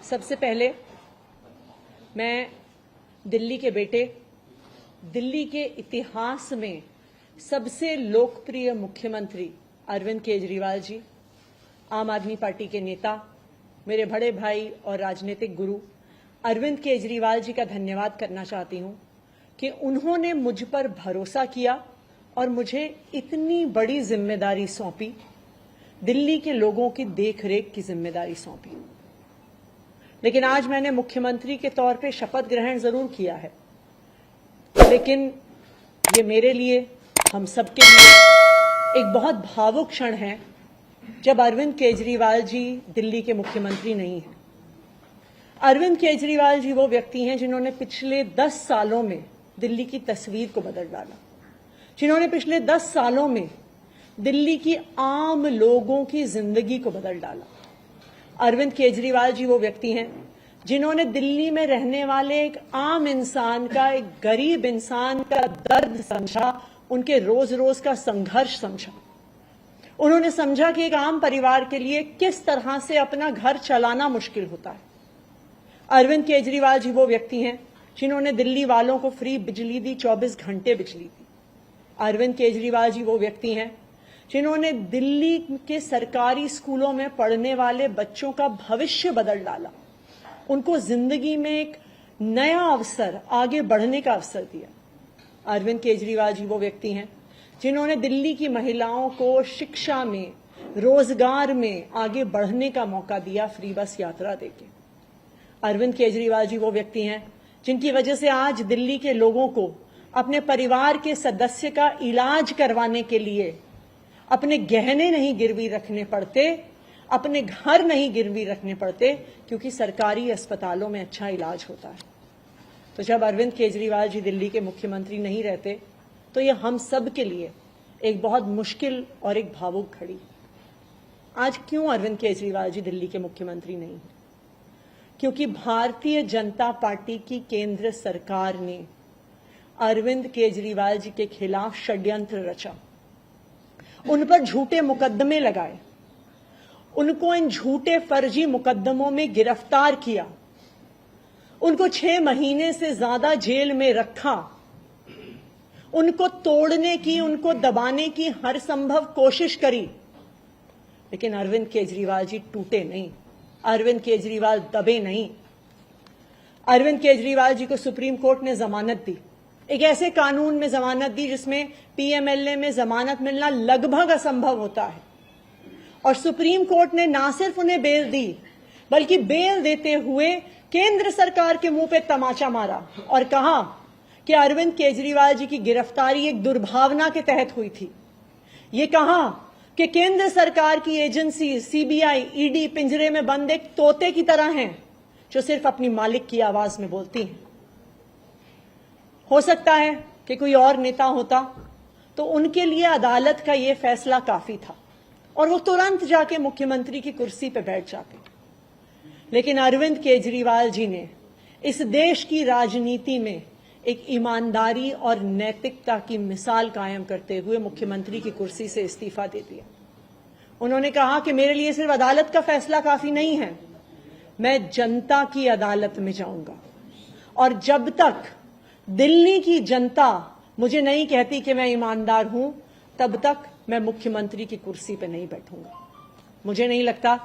सबसे पहले मैं दिल्ली के बेटे, दिल्ली के इतिहास में सबसे लोकप्रिय मुख्यमंत्री अरविंद केजरीवाल जी, आम आदमी पार्टी के नेता, मेरे बड़े भाई और राजनीतिक गुरु अरविंद केजरीवाल जी का धन्यवाद करना चाहती हूं कि उन्होंने मुझ पर भरोसा किया और मुझे इतनी बड़ी जिम्मेदारी सौंपी, दिल्ली के लोगों की देखरेख की जिम्मेदारी सौंपी। लेकिन आज मैंने मुख्यमंत्री के तौर पे शपथ ग्रहण जरूर किया है, लेकिन ये मेरे लिए, हम सबके लिए एक बहुत भावुक क्षण है जब अरविंद केजरीवाल जी दिल्ली के मुख्यमंत्री नहीं हैं। अरविंद केजरीवाल जी वो व्यक्ति हैं जिन्होंने पिछले 10 सालों में दिल्ली की तस्वीर को बदल डाला, जिन्होंने पिछले 10 सालों में दिल्ली की आम लोगों की जिंदगी को बदल डाला। अरविंद केजरीवाल जी वो व्यक्ति हैं जिन्होंने दिल्ली में रहने वाले एक आम इंसान का, एक गरीब इंसान का दर्द समझा, उनके रोज रोज का संघर्ष समझा। उन्होंने समझा कि एक आम परिवार के लिए किस तरह से अपना घर चलाना मुश्किल होता है। अरविंद केजरीवाल जी वो व्यक्ति हैं जिन्होंने दिल्ली वालों को फ्री बिजली दी, 24 घंटे बिजली दी। अरविंद केजरीवाल जी वो व्यक्ति हैं जिन्होंने दिल्ली के सरकारी स्कूलों में पढ़ने वाले बच्चों का भविष्य बदल डाला, उनको जिंदगी में एक नया अवसर, आगे बढ़ने का अवसर दिया। अरविंद केजरीवाल जी वो व्यक्ति हैं जिन्होंने दिल्ली की महिलाओं को शिक्षा में, रोजगार में आगे बढ़ने का मौका दिया, फ्री बस यात्रा देके। अरविंद केजरीवाल जी वो व्यक्ति हैं जिनकी वजह से आज दिल्ली के लोगों को अपने परिवार के सदस्य का इलाज करवाने के लिए अपने गहने नहीं गिरवी रखने पड़ते, अपने घर नहीं गिरवी रखने पड़ते, क्योंकि सरकारी अस्पतालों में अच्छा इलाज होता है। तो जब अरविंद केजरीवाल जी दिल्ली के मुख्यमंत्री नहीं रहते तो ये हम सब के लिए एक बहुत मुश्किल और एक भावुक घड़ी। आज क्यों अरविंद केजरीवाल जी दिल्ली के मुख्यमंत्री नहीं हैं? क्योंकि भारतीय जनता पार्टी की केंद्र सरकार ने अरविंद केजरीवाल जी के खिलाफ षड्यंत्र रचा, उन पर झूठे मुकदमे लगाए, उनको इन झूठे फर्जी मुकदमों में गिरफ्तार किया, उनको 6 महीने से ज्यादा जेल में रखा, उनको तोड़ने की, उनको दबाने की हर संभव कोशिश करी। लेकिन अरविंद केजरीवाल जी टूटे नहीं, अरविंद केजरीवाल दबे नहीं। अरविंद केजरीवाल जी को सुप्रीम कोर्ट ने जमानत दी, एक ऐसे कानून में जमानत दी जिसमें पीएमएलए में जमानत मिलना लगभग असंभव होता है, और सुप्रीम कोर्ट ने ना सिर्फ उन्हें बेल दी, बल्कि बेल देते हुए केंद्र सरकार के मुंह पे तमाचा मारा और कहा कि अरविंद केजरीवाल जी की गिरफ्तारी एक दुर्भावना के तहत हुई थी। ये कहा कि केंद्र सरकार की एजेंसी सीबीआई, ईडी पिंजरे में बंद एक तोते की तरह हैं जो सिर्फ अपनी मालिक की आवाज में बोलती हैं। हो सकता है कि कोई और नेता होता तो उनके लिए अदालत का यह फैसला काफी था और वो तुरंत जाके मुख्यमंत्री की कुर्सी पर बैठ जाते। लेकिन अरविंद केजरीवाल जी ने इस देश की राजनीति में एक ईमानदारी और नैतिकता की मिसाल कायम करते हुए मुख्यमंत्री की कुर्सी से इस्तीफा दे दिया। उन्होंने कहा कि मेरे लिए सिर्फ अदालत का फैसला काफी नहीं है, मैं जनता की अदालत में जाऊंगा, और जब तक दिल्ली की जनता मुझे नहीं कहती कि मैं ईमानदार हूं, तब तक मैं मुख्यमंत्री की कुर्सी पर नहीं बैठूंगा। मुझे नहीं लगता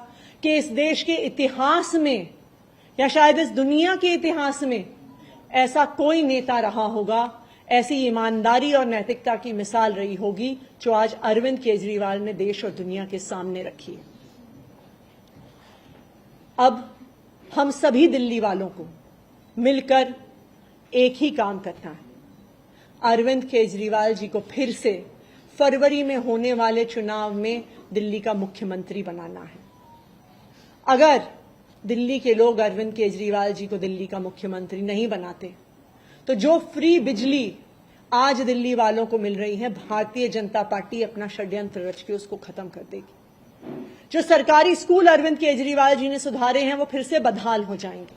कि इस देश के इतिहास में या शायद इस दुनिया के इतिहास में ऐसा कोई नेता रहा होगा, ऐसी ईमानदारी और नैतिकता की मिसाल रही होगी जो आज अरविंद केजरीवाल ने देश और दुनिया के सामने रखी है। अब हम सभी दिल्ली वालों को मिलकर एक ही काम करना है, अरविंद केजरीवाल जी को फिर से फरवरी में होने वाले चुनाव में दिल्ली का मुख्यमंत्री बनाना है। अगर दिल्ली के लोग अरविंद केजरीवाल जी को दिल्ली का मुख्यमंत्री नहीं बनाते तो जो फ्री बिजली आज दिल्ली वालों को मिल रही है, भारतीय जनता पार्टी अपना षड्यंत्र रच के उसको खत्म कर देगी। जो सरकारी स्कूल अरविंद केजरीवाल जी ने सुधारे हैं वो फिर से बदहाल हो जाएंगे,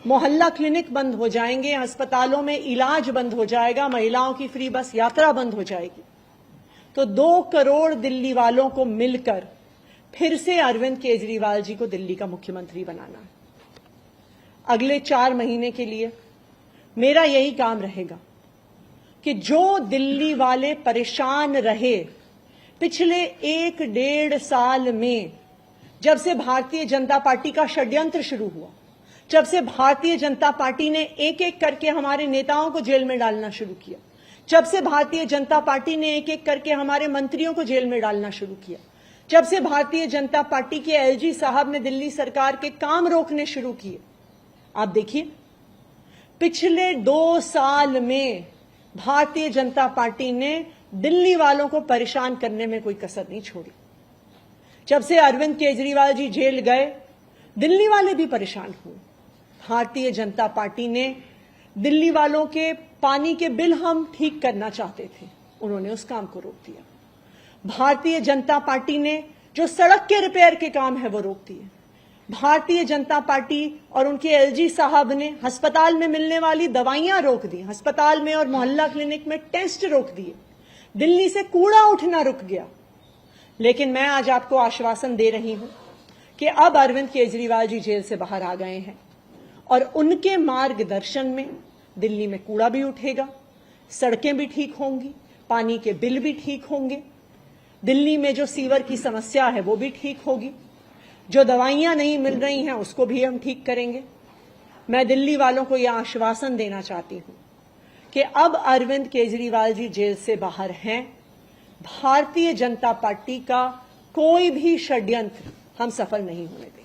मोहल्ला क्लिनिक बंद हो जाएंगे, अस्पतालों में इलाज बंद हो जाएगा, महिलाओं की फ्री बस यात्रा बंद हो जाएगी। तो 2 करोड़ दिल्ली वालों को मिलकर फिर से अरविंद केजरीवाल जी को दिल्ली का मुख्यमंत्री बनाना है। अगले 4 महीने के लिए मेरा यही काम रहेगा कि जो दिल्ली वाले परेशान रहे पिछले 1-1.5 साल में, जब से भारतीय जनता पार्टी का षड्यंत्र शुरू हुआ, जब से भारतीय जनता पार्टी ने एक एक करके हमारे नेताओं को जेल में डालना शुरू किया, जब से भारतीय जनता पार्टी ने एक एक करके हमारे मंत्रियों को जेल में डालना शुरू किया, जब से भारतीय जनता पार्टी के एलजी साहब ने दिल्ली सरकार के काम रोकने शुरू किए, आप देखिए पिछले 2 साल में भारतीय जनता पार्टी ने दिल्ली वालों को परेशान करने में कोई कसर नहीं छोड़ी। जब से अरविंद केजरीवाल जी जेल गए, दिल्ली वाले भी परेशान हुए। भारतीय जनता पार्टी ने दिल्ली वालों के पानी के बिल हम ठीक करना चाहते थे, उन्होंने उस काम को रोक दिया। भारतीय जनता पार्टी ने जो सड़क के रिपेयर के काम है वो रोक दिए। भारतीय जनता पार्टी और उनके एलजी साहब ने अस्पताल में मिलने वाली दवाइयां रोक दी, अस्पताल में और मोहल्ला क्लिनिक में टेस्ट रोक दिए, दिल्ली से कूड़ा उठना रुक गया। लेकिन मैं आज आपको आश्वासन दे रही हूं कि अब अरविंद केजरीवाल जी जेल से बाहर आ गए हैं और उनके मार्गदर्शन में दिल्ली में कूड़ा भी उठेगा, सड़कें भी ठीक होंगी, पानी के बिल भी ठीक होंगे, दिल्ली में जो सीवर की समस्या है वो भी ठीक होगी, जो दवाइयां नहीं मिल रही हैं उसको भी हम ठीक करेंगे। मैं दिल्ली वालों को यह आश्वासन देना चाहती हूं कि अब अरविंद केजरीवाल जी जेल से बाहर हैं, भारतीय जनता पार्टी का कोई भी षड्यंत्र हम सफल नहीं होने देंगे।